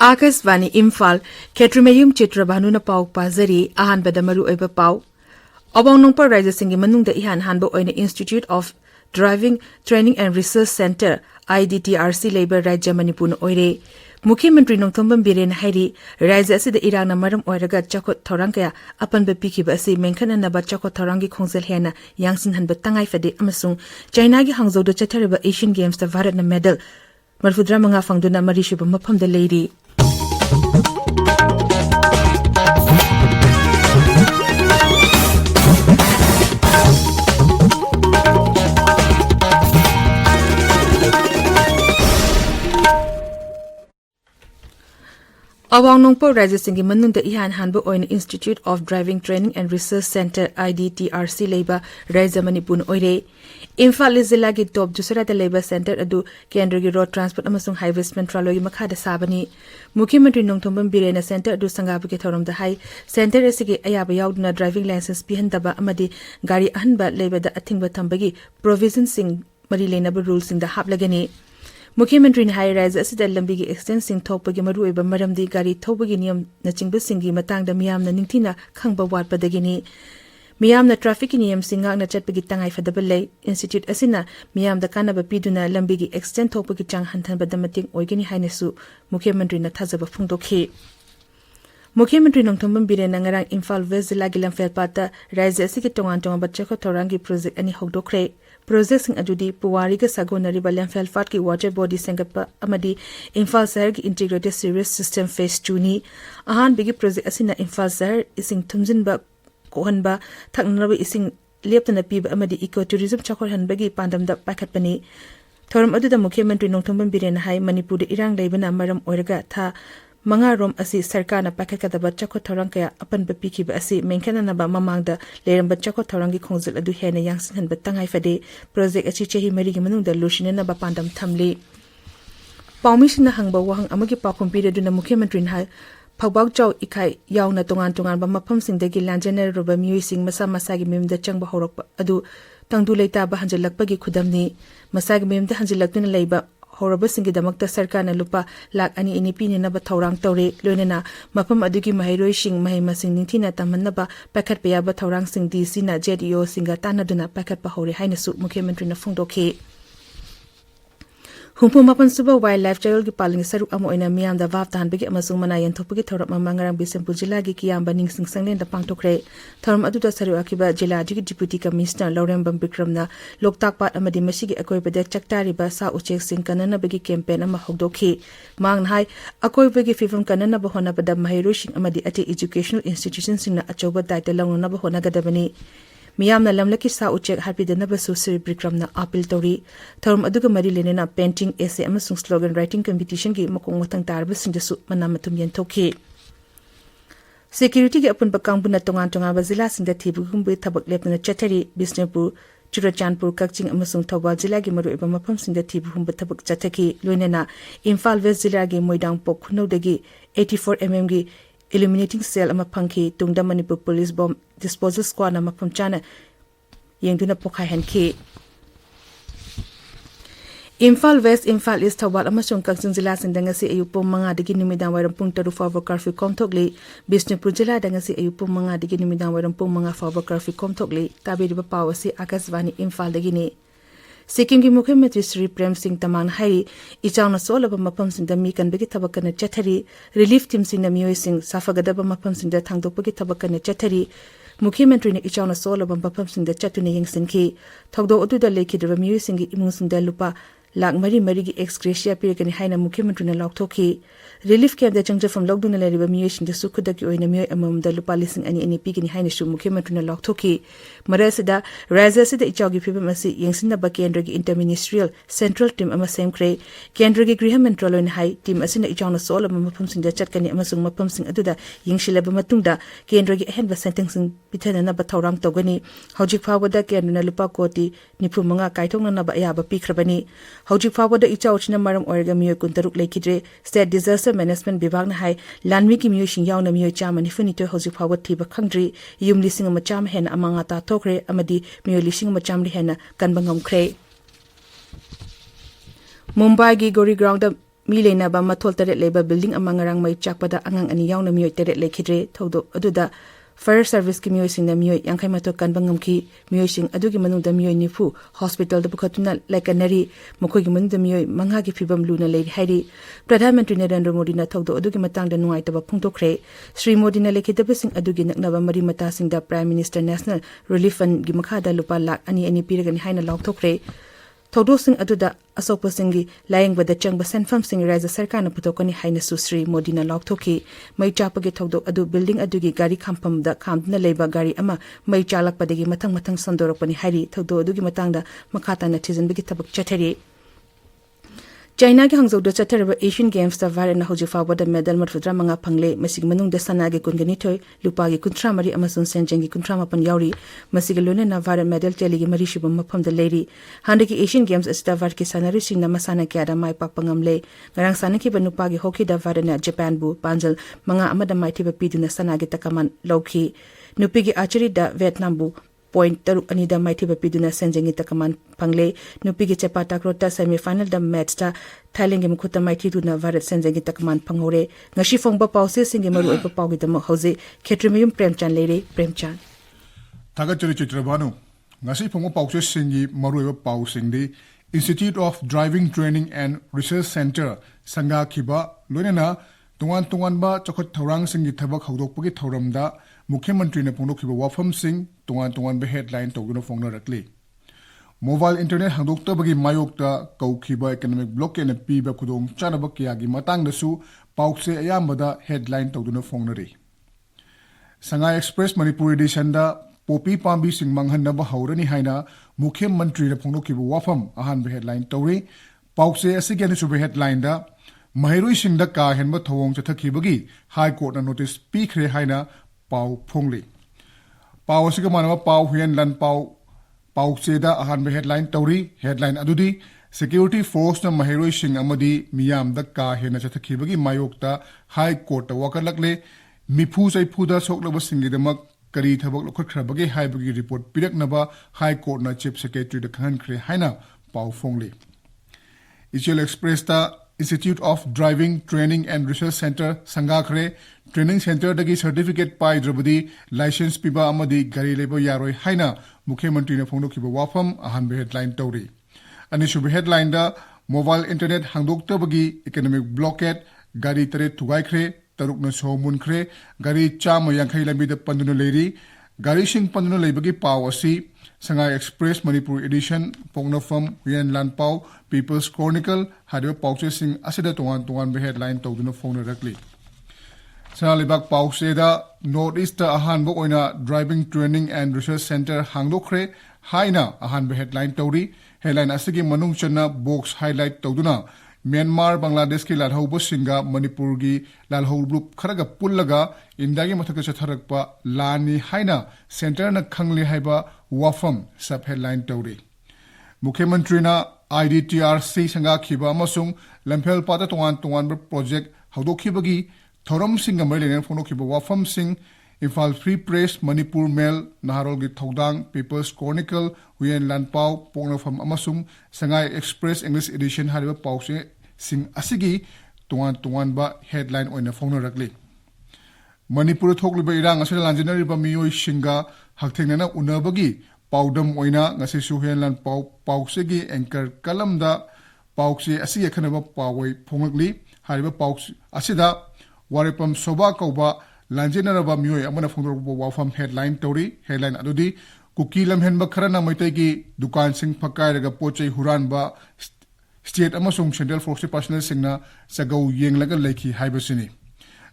Akashvani Imphal Ksh.Chitrabhanu na pau pazari ahan badamaru oiba pau. Abang nungpa Raja Singi manungda ihan hanbo oina Institute of Driving Training and Research Center IDTRC Labor Raja Manipur oire. Mukhyamantri Nongthombam Biren Hairi Raja asida irangna maram oiraga chakot thorang kaya apanba pikiba asi menkhananaba chakot thorangi khongjal hena yangsin hanba tangai fade amasung China gi Hangzhou da chathariba Asian Games da Bharat na medal marfudra manga fangduna marishuba mafamda leiri. Awang nongpo Raja Singi manungda ihan hanbo oina Institute of Driving Training and Research Center IDTRC Labor Raja Manipur oire. Imphal Zilla gi top dusra da Labor Center adu Kendra gi Road Transport amasung Highways Mantraloy makhada sabani. Mukhyamantri Nongthombam Birena Center adu sangabu ke thorom da hai center asigi ayaba yauduna driving license pihandaba amadi gari ahanba labor da athingba thambagi provision sing mari lenaba rules sing da haplagani. Mukhyamantri ni hai Raja asida lambi gi extend sing thokpagi maru eba maramdi gari thobagi niyam na chingba singi matangda miyamna ningthina khangba watpadagini. Miyamna traffic niyam singak na chatpagi tangai fadaba lay institute asina miyamda kanaba piduna lambi gi extend thokpagi chang hanthanba da mating oigini hainasu Mukhyamantri na thajaba phungdokhi. Mukhyamantri Nongthombam Birena ngarang Imphal West Zilla gi lamfel pata Raja asigi tongan bachako thorangi project ani hokdokre. Project sing adudi Puwari ga sagonari lamfel fat ki water body sengapa amadi Imphal Sahar gi integrated sewage system phase 2 ni ahan bigi project asina Imphal Sahar ising thumjin ba kohanba thaknaba ising leptana piba amadi ecotourism chakor hanbagi pandamda pakhatpani thoram aduda Mukhyamantri Nongthombam Birena hai Manipur de irang leibana maram oiraga tha manga rom asi sarkar na pakhatkadaba chakot thorang kaya apan ba pikiba asi menkhananaba mamangda leramba chakot thorangi khongjal adu hena yangsin hanba tangai fade project achi chehi mari gi manungda lushinana ba pandam thamli pawmisina hangba wahang amagi pakhum pireduna Mukhyamantri hai phawbak chaw ikhai yauna tongan ba mafam singdagi lanjaner roba music masa gi memda changba horokpa adu tangdu leita ba hanjalakpa gi khudamni masagi memda hanjalaktuna leiba horaba singi damakta sarkar na lupa lak ani inipi ni naba thorang tawre loinena mafam adugi mahairoi sing mahima sing ningthina tamanaba pakhat paya ba thorang sing DC na JDO singa tanaduna pakhat pa hore hainasu Mukhyamantri na phungdokhi. Humpu mapan suba wildlife trail gi paling saru amoina miyam da wap tan bigi amasung manayan thopagi thoram mangarang Bisenpur jilla gi kiyamba ningsing sanglen da pangtokre thoram adu da saru akiba jilla gi deputy commissioner Laurembam Bikramna loktak pat amadi masigi akoi bade chaktari ba sa uchek sing kanana bigi campaign ama hokdokhi mang hai akoi bigi fifum kanana ba hona bada mahiru sing amadi ati educational institutions sing na achoba daita langna ba hona gadabani Miyamna lamlaki sa uchek harpidana basu Sri Bikramna appeal tori thorum aduga mari lenena painting essay amasung slogan writing competition gi makong matang tarba singdasu manamatum yentokhi. Security gi apun bakang buna tongan ba zila singda thibugumbu thabak lepna chathari Bisnupur Churachandpur Kakching amasung Thawbal jila gi maru eba mafam singda thibugumbu thabak chathaki loinena Imphal West jila gi Moidang Pok khunodagi 84 mm gi illuminating cell ama phangki tungda Manipur Police Bomb Disposal Squad na mafam chana yengduna pokhai hanki. Imphal West, Imphal East Thawbal amasung Kakching jila sindanga si ayupong mga digi nimidang wairam pung taru forward curfew komthokli Bisnupur jila danga si ayupong mga digi nimidang wairam pung mga forward curfew komthokli tabiriba pawasi Akashvani Imphal dagini. Sikkim gi Mukhyamantri Shri Premchand tamang hairi ichangna solaba mafam singda mi kanbagi thabakana chathari relief team singna miyoi sing safagadaba mafam singda thangdokpagi thabakana chathari Mukhyamantri ne ichangna solaba mafam singda chatuna yengsinki thogdo oduda lekhidaba miyoi singi imung singda lupa lak mari gi ex gratia pirikani haina Mukhyamantri na laukthokhi relief camp da changja from lockdown la riba miyoi singda sukudaki oina miyoi amamda lupa lising ani pigini haina shu Mukhyamantri na laukthokhi marasida Raja sida ichawgi phibam asi yengsinna ba kendra gi interministerial central team ama semkre kendra gi griha mantraloin hai team asina ichawna sol ama mafam singda chatkani amasung mafam sing aduda yengshilaba matungda kendra gi ahenba sentencing pithana na ba thorang togani hojik phawada kendra na lupa koti nipu manga kaithongna na ba yaba pikhrabani hojik phawada ichawchina maram oirga miyoi kuntaruk lekhidre state disaster management bibhag na hai lanmi ki miyoi sing yawna miyoi chama nifuni to hojik phawat thiba khangdri yum lising ama chama hen amanga ta thokre amadi miyoi lising ama chamri hena kanbangam kre Mumbai gi Gori ground mi leinaba mathol tare leba building amangarang mai chakpada angang ani yauna mioi tare lekhidre thodo aduda Fire Service ki mioi sing na mioi yangkai mato kan bangam ki mioi sing adugi manung da mioi nifu hospital da bukhatuna laikanari mokoi gi manung da mioi mangha gi phibam luna lei hairi Pradhan Mantri Narendra Modi na thodo adugi matang da nuai taba phungtokre Sri Modi na lekhidaba sing adugi naknaba mari mata sing da Prime Minister National Relief Fund gi makha da lupa lakh ani piragani haina lauthokre Thodo sing aduda asokpa singi laying bada changba senfam sing raja sarkar na putokani haina Sri Modi na laukthoki mai chapage thodo adu building adugi gari khampam da khamdna leba gari ama mai chalak padagi mathang sandoropani hari thodo adugi matangda makhata na thijanbigi tabak chathari China ki hangzau da chatharaba Asian Games da var na hoji fawa da medal marfudra manga phangle masig manung da sana ge kungani thoi lupa gi kuntra mari amasun senjeng gi kuntra mapan yauri masig lone na var medal teli gi mari shibam mapham da leri hande ki Asian Games asta var ki sanari sing na masana kya da mai pak pangam le ngarang sana ki banupa gi hockey da var na Japan bu panjal manga amada mai thiba piduna sana ge takaman lokhi nupi gi archery da Vietnam bu point taruk anida maithiba piduna senjengi takaman pangle nupi gi chepa takrota semi final da match ta Thailand gi mukhuta maithi duna Bharat senjengi takaman phangore ngashi phongba pause singi maru oipa pawgi dama hoje Ksh.Premchand leire Premchand Ksh.Chitrabhanu ngasi phongba pause singi maru oipa paw singdi Institute of Driving Training and Research Center sanga khiba loinena tungan ba chokot thorang singi thabak hawdokpagi thoramda Mukhyamantri na pongdokhiba wafam sing tungan ba headline tawduna phongna rakli Mobile internet hangdoktabagi mayokta kaukhiba economic blockade na piba khudong chanaba kiyagi matangdasu pause ayambada headline tawduna phongnari Sangai Express Manipuri edition da popi pambi sing manghanaba haurani haina Mukhyamantri na pongdokhiba wafam ahan ba headline tawri pause asigani sube headline da Mahirui sing da ka henba thawong chathakibagi High Court na notice pikre haina Pau Phongli. Pau asiga manama Pau Huyen Lan Pau Seda ahan be headline Tauri headline adudi Security Force na Mahiroi Singh amadi miyam da ka hena chathakibagi mayokta High Court ta wakalakle mipu saiphuda soklaba singidamak kari thabak lokhrabagi haibagi report piraknaba High Court na Chief Secretary da khan khre haina Pau Phongli. Ichel Express ta Institute of Driving Training and Research Center Sangakhre Training Center dagi certificate pai drabadi license piba amadi gari lebo yaroi haina Mukhyamantri na phongdokhiba wafam ahan be headline tawri ani shubi headline da mobile internet hangdoktabagi economic blockade gari tare thugaikre tarukna somun khre gari chama yankhai lambi da panduna leri gari sing panduna leibagi paw asi Sangai Express Manipur edition Pongnafam Huyen Lan Pau People's Chronicle hadiba pause sing asida tungan be headline tawduna phone rakli Sanalibak pause da Northeast ahan bo oina Driving Training and Research Center hangdokre haina ahan be headline tawri headline asigi manung chana box highlight tawduna Myanmar Bangladesh ki lalhau singa Manipur gi lalhau group kharaga pullaga indagi mathaka chatharakpa lani haina center na khangli haiba wafam sub headline tawri Mukhyamantri na IDTRC sanga khiba amasung lamphel pata tungan project hawdokhibagi thoram singa mailene phonokhiba wafam sing Imphal Free Press Manipur Mail Naharol gi Thodang People's Chronicle Huyen Lan Pau Pongnafam amasung Sangai Express English edition hariba pause sing asigi tungan ba headline oina phongna rakli Manipur thokliba irang asila lanjinari ba miyoi singa hakthengna unabagi paudam oina ngasi Huyen Lan Pau pause gi anchor kalamda pause asigi khanaba pawai phongakli hariba pause asida waripam soba kauba Lanjinaraba miyoi amana phongdorba wafam headline tawri headline adudi kuki lamhenba kharana maitegi dukan sing phakai raga pochei huranba state amasung central force personnel singna sagau yenglaga leikhi haibasini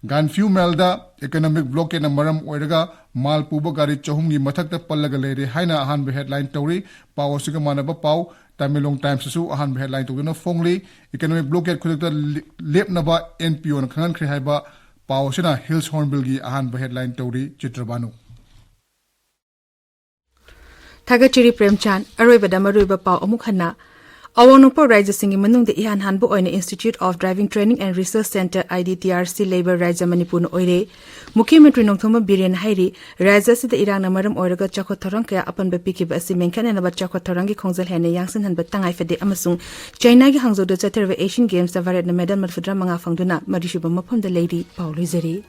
gan few melda economic blockade na maram oiraga mal puba gari chahum gi mathakta pallaga leire haina ahan be headline tawri pawasiga manaba paw Tamilong Times su ahan be headline tawduna phongli economic blockade khudakta lepnaba NPO na khangan khre haiba Pawasina Hills Hornbill gi ahan ba headline tawri Chitrabhanu Ksh.Premchand aroi bada maroi ba paw amuk hana Awangpo Raja Singi Manung de Ihan Hanbu Oina Institute of Driving Training and Research Center IDTRC Labor Raja Manipur Oire Mukhyamantri Nongthoma Biren Hairi Raja Sida Irang Namaram Oraga Chakot Thorang Kaya Apan Bapiki Basi Menkan and about Chakot Thorangi Kongzel Hene Yangsan Han Batangai Fede Amasung China Gi Hangzhou de Chatter Asian Games the Varet Medal Madfudra Manga Fangduna Marishuba Mapam the Lady Paul Zeri